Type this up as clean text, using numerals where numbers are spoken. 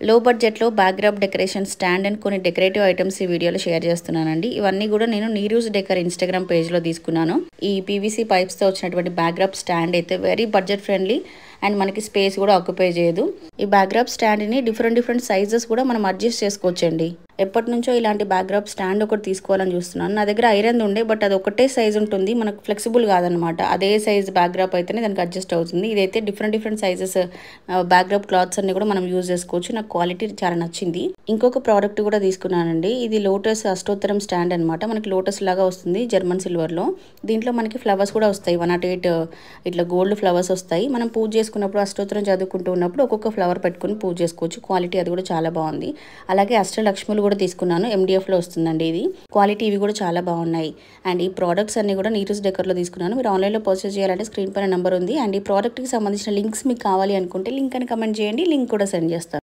లో బడ్జెట్లో backdrop decoration stand and కొన్ని డెకరేటివ్ ఐటమ్స్ ఈ వీడియోలో షేర్ చేస్తున్నానండి. ఇవన్నీ కూడా నేను నీరూస్ డెకర్ ఇన్‌స్టాగ్రామ్ పేజ్‌లో తీసుకున్నాను. ఈ పీవీసీ పైప్స్‌తో వచ్చినటువంటి బ్యాక్‌డ్రాప్ స్టాండ్ అయితే వెరీ బడ్జెట్ ఫ్రెండ్లీ అండ్ మనకి స్పేస్ కూడా ఆక్యుపై చేయదు. ఈ బ్యాక్‌డ్రాప్ స్టాండ్‌ని డిఫరెంట్ సైజెస్ కూడా మనం అడ్జస్ట్ చేసుకోవచ్చండి. ఎప్పటినుంచో ఇలాంటి బ్యాక్‌డ్రాప్ స్టాండ్ ఒకటి తీసుకోవాలని చూస్తున్నాను. నా దగ్గర ఐరన్‌ది ఉండే బట్ అది ఒకటే సైజ్ ఉంటుంది. మనకు ఫ్లెక్సిబుల్ కాదనమాట. అదే సైజ్ బ్యాక్‌డ్రాప్ అయితేనే దానికి అడ్జస్ట్ అవుతుంది. ఇదైతే డిఫరెంట్ సైజెస్ బ్యాక్‌డ్రాప్ క్లాత్స్ అన్ని కూడా మనం యూజ్ చేసుకోవచ్చు. నాకు క్వాలిటీ చాలా నచ్చింది. ఇంకొక ప్రోడక్ట్ కూడా తీసుకున్నానండి. ఇది లోటస్ అష్టోత్తరం స్టాండ్ అనమాట. మనకి లోటస్ లాగా వస్తుంది జర్మన్ సిల్వర్లో. దీంట్లో మనకి ఫ్లవర్స్ కూడా వస్తాయి. 108 ఇట్లా గోల్డ్ ఫ్లవర్స్ వస్తాయి. మనం పూజ చేసుకున్నప్పుడు అష్టోత్తరం చదువుకుంటూ ఉన్నప్పుడు ఒక్కొక్క ఫ్లవర్ పెట్టుకుని పూజ చేసుకోవచ్చు. క్వాలిటీ అది కూడా చాలా బాగుంది. అలాగే అష్టలక్ష్ములు కూడా తీసుకున్నాను. ఎండిఎఫ్లో వస్తుందండి ఇది. క్వాలిటీ ఇవి కూడా చాలా బాగున్నాయి. అండ్ ఈ ప్రోడక్ట్స్ అన్ని కూడా నీరూస్ డెకర్లో తీసుకున్నాను. మీరు ఆన్లైన్లో పర్చేస్ చేయాలంటే స్క్రీన్ పైన నెంబర్ ఉంది. అండ్ ఈ ప్రోడక్ట్కి సంబంధించిన లింక్స్ మీకు కావాలి అనుకుంటే లింక్ అని కమెంట్ చేయండి. లింక్ కూడా సెండ్ చేస్తాను.